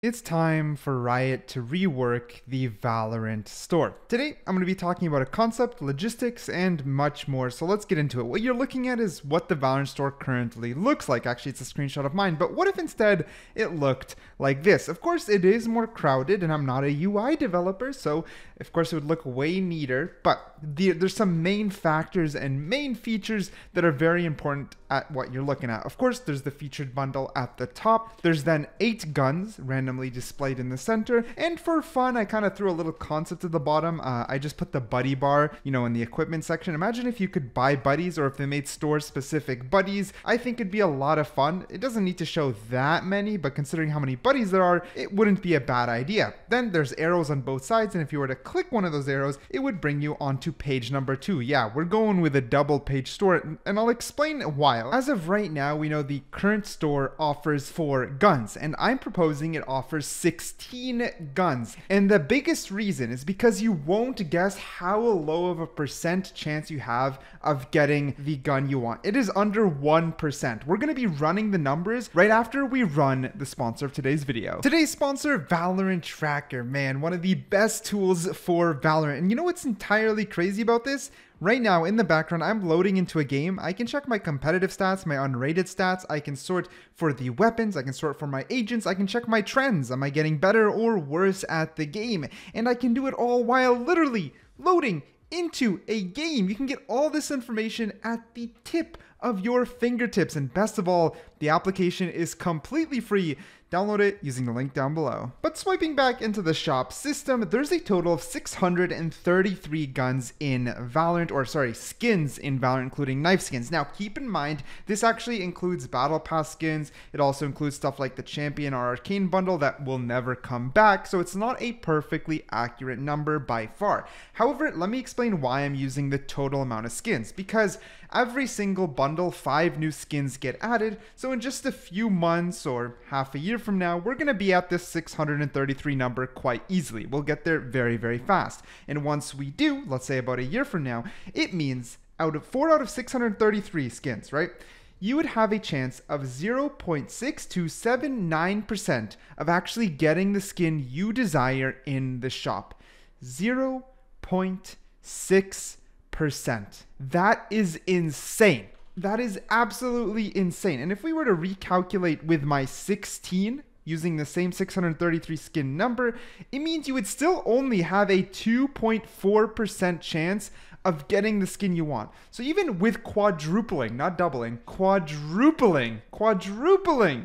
It's time for Riot to rework the Valorant store. Today, I'm going to be talking about a concept, logistics, and much more. So let's get into it. What you're looking at is what the Valorant store currently looks like. Actually, it's a screenshot of mine. But what if instead it looked like this? Of course, it is more crowded, and I'm not a UI developer, so of course it would look way neater. But there's some main factors and main features that are very important at what you're looking at. Of course, there's the featured bundle at the top. There's then 8 guns randomly displayed in the center, and for fun I kind of threw a little concept at the bottom. I just put the buddy bar, in the equipment section. Imagine if you could buy buddies, or if they made store specific buddies. I think it'd be a lot of fun. It doesn't need to show that many, but considering how many buddies there are, it wouldn't be a bad idea. Then there's arrows on both sides, and if you were to click one of those arrows, it would bring you onto page number 2. Yeah, we're going with a double page store, and I'll explain why. As of right now, we know the current store offers 4 guns, and I'm proposing it offers 16 guns. And the biggest reason is because you won't guess how low of a percent chance you have of getting the gun you want. It is under 1%. We're going to be running the numbers right after we run the sponsor of today's video. Today's sponsor, Valorant Tracker. Man, one of the best tools for Valorant. And you know what's entirely crazy about this? Right now, in the background, I'm loading into a game. I can check my competitive stats, my unrated stats. I can sort for the weapons. I can sort for my agents. I can check my trends. Am I getting better or worse at the game? And I can do it all while literally loading into a game. You can get all this information at the tip of your fingertips. And best of all, the application is completely free. Download it using the link down below. But swiping back into the shop system, there's a total of 633 guns in Valorant, or sorry, skins in Valorant, including knife skins. Now, keep in mind, this actually includes Battle Pass skins. It also includes stuff like the Champion or Arcane bundle that will never come back, so it's not a perfectly accurate number by far. However, let me explain why I'm using the total amount of skins, because every single bundle, 5 new skins get added, so in just a few months or half a year from now, we're going to be at this 633 number quite easily. We'll get there very, very fast. And once we do, let's say about a year from now, it means 4 out of 633 skins, right? You would have a chance of 0.6279% of actually getting the skin you desire in the shop. 0.6%. That is insane. That is absolutely insane. And if we were to recalculate with my 16 using the same 633 skin number, it means you would still only have a 2.4% chance of getting the skin you want. So even with quadrupling, not doubling, quadrupling,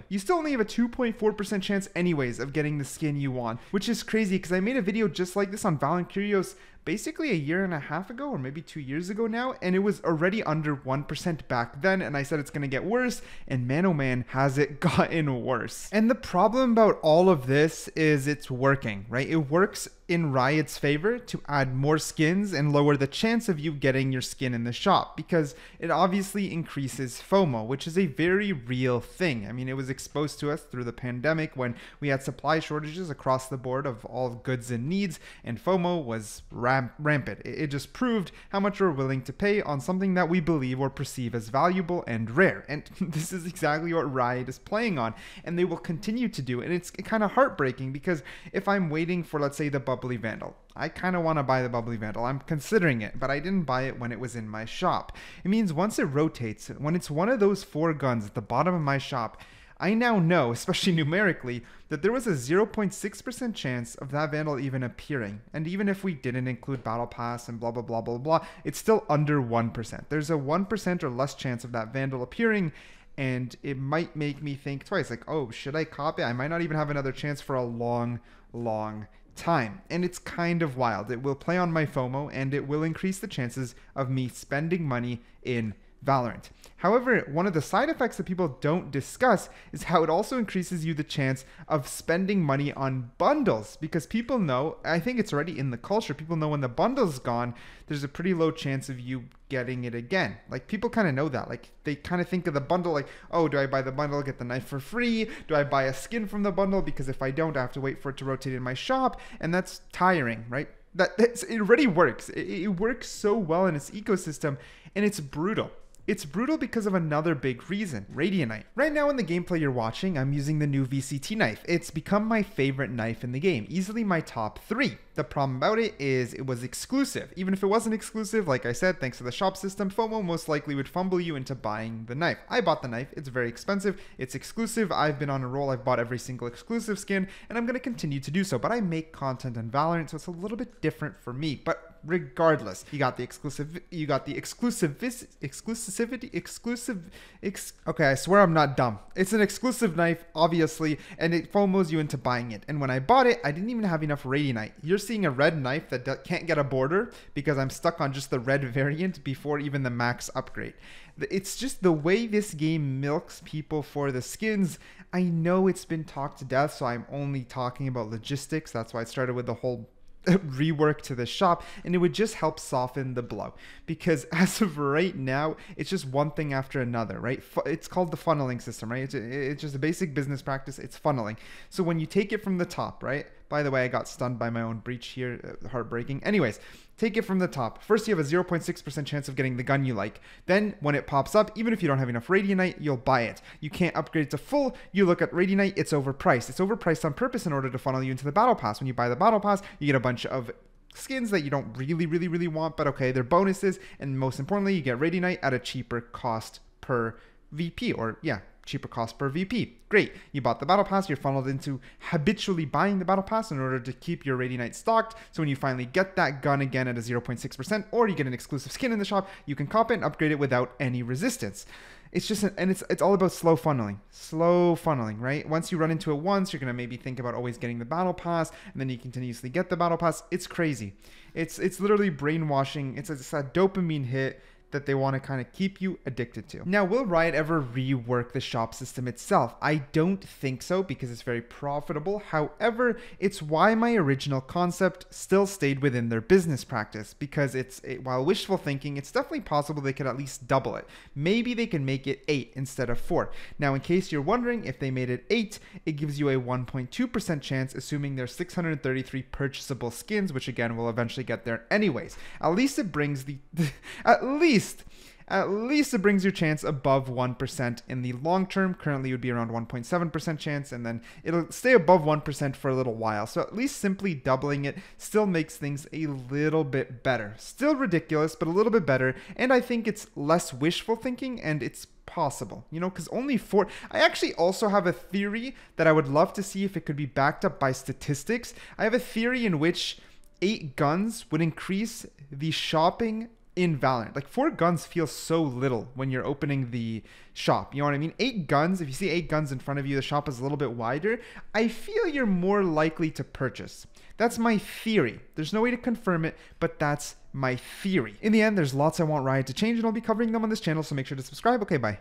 you still only have a 2.4% chance anyways of getting the skin you want, which is crazy because I made a video just like this on Valorant Curios basically a year and a half ago, or maybe 2 years ago now, and it was already under 1% back then, and I said it's going to get worse, and man oh man, has it gotten worse. And the problem about all of this is it's working, right? It works in Riot's favor to add more skins and lower the chance of you getting your skin in the shop, because it obviously increases FOMO, which is a very real thing. I mean, it was exposed to us through the pandemic when we had supply shortages across the board of all goods and needs, and FOMO was rampant. It just proved how much we're willing to pay on something that we believe or perceive as valuable and rare. And this is exactly what Riot is playing on, and they will continue to do. And it's kind of heartbreaking because if I'm waiting for, let's say, the Bubbly Vandal, I kind of want to buy the Bubbly Vandal. I'm considering it, but I didn't buy it when it was in my shop. It means once it rotates, when it's one of those 4 guns at the bottom of my shop, I now know, especially numerically, that there was a 0.6% chance of that Vandal even appearing. And even if we didn't include Battle Pass and blah, blah, blah, blah, blah, it's still under 1%. There's a 1% or less chance of that Vandal appearing, and it might make me think twice, like, oh, should I cop it? I might not even have another chance for a long, long time. And it's kind of wild. It will play on my FOMO, and it will increase the chances of me spending money in Valorant. However, one of the side effects that people don't discuss is how it also increases you the chance of spending money on bundles, because people know, I think it's already in the culture, people know when the bundle's gone, there's a pretty low chance of you getting it again. Like, people kind of know that. Like, they kind of think of the bundle like, oh, do I buy the bundle, get the knife for free? Do I buy a skin from the bundle? Because if I don't, I have to wait for it to rotate in my shop, and that's tiring, right? It already works. It works so well in its ecosystem, and it's brutal. It's brutal because of another big reason, Radionite. Right now in the gameplay you're watching, I'm using the new VCT knife. It's become my favorite knife in the game, easily my top 3. The problem about it is it was exclusive. Even if it wasn't exclusive, like I said, thanks to the shop system, FOMO most likely would fumble you into buying the knife. I bought the knife, it's very expensive, it's exclusive, I've been on a roll, I've bought every single exclusive skin, and I'm going to continue to do so, but I make content on Valorant, so it's a little bit different for me. But regardless, okay, I swear I'm not dumb. It's an exclusive knife, obviously, and it FOMOs you into buying it. And when I bought it, I didn't even have enough Radionite. You're seeing a red knife that can't get a border because I'm stuck on just the red variant before even the max upgrade. It's just the way this game milks people for the skins. I know it's been talked to death, so I'm only talking about logistics. That's why I started with the whole rework to the shop, and it would just help soften the blow, because as of right now it's just one thing after another, right? It's called the funneling system, right? It's just a basic business practice. It's funneling. So when you take it from the top, right? By the way, I got stunned by my own breach here, heartbreaking. Anyways, take it from the top. First, you have a 0.6% chance of getting the gun you like. Then, when it pops up, even if you don't have enough Radionite, you'll buy it. You can't upgrade it to full. You look at Radionite, it's overpriced. It's overpriced on purpose in order to funnel you into the battle pass. When you buy the battle pass, you get a bunch of skins that you don't really want, but okay, they're bonuses. And most importantly, you get Radionite at a cheaper cost per VP, or yeah, cheaper cost per VP. Great. You bought the battle pass, you're funneled into habitually buying the battle pass in order to keep your Radionite stocked. So when you finally get that gun again at a 0.6%, or you get an exclusive skin in the shop, you can cop it and upgrade it without any resistance. It's just, it's all about slow funneling, right? Once you run into it once, you're going to maybe think about always getting the battle pass, and then you continuously get the battle pass. It's crazy. It's literally brainwashing. It's a dopamine hit that they want to kind of keep you addicted to. Now, will Riot ever rework the shop system itself? I don't think so, because it's very profitable. However, it's why my original concept still stayed within their business practice, because while wishful thinking, it's definitely possible they could at least double it. Maybe they can make it 8 instead of 4. Now, in case you're wondering, if they made it 8, it gives you a 1.2% chance, assuming there's 633 purchasable skins, which again, will eventually get there anyways. At least it brings at least it brings your chance above 1% in the long term. Currently, it would be around 1.7% chance, and then it'll stay above 1% for a little while. So at least simply doubling it still makes things a little bit better. Still ridiculous, but a little bit better. And I think it's less wishful thinking, and it's possible, you know, because only 4. I actually also have a theory that I would love to see if it could be backed up by statistics. I have a theory in which 8 guns would increase the shopping in Valorant. Like 4 guns feels so little when you're opening the shop. You know what I mean? 8 guns, if you see 8 guns in front of you, the shop is a little bit wider. I feel you're more likely to purchase. That's my theory. There's no way to confirm it, but that's my theory. In the end, there's lots I want Riot to change, and I'll be covering them on this channel, so make sure to subscribe. Okay, bye.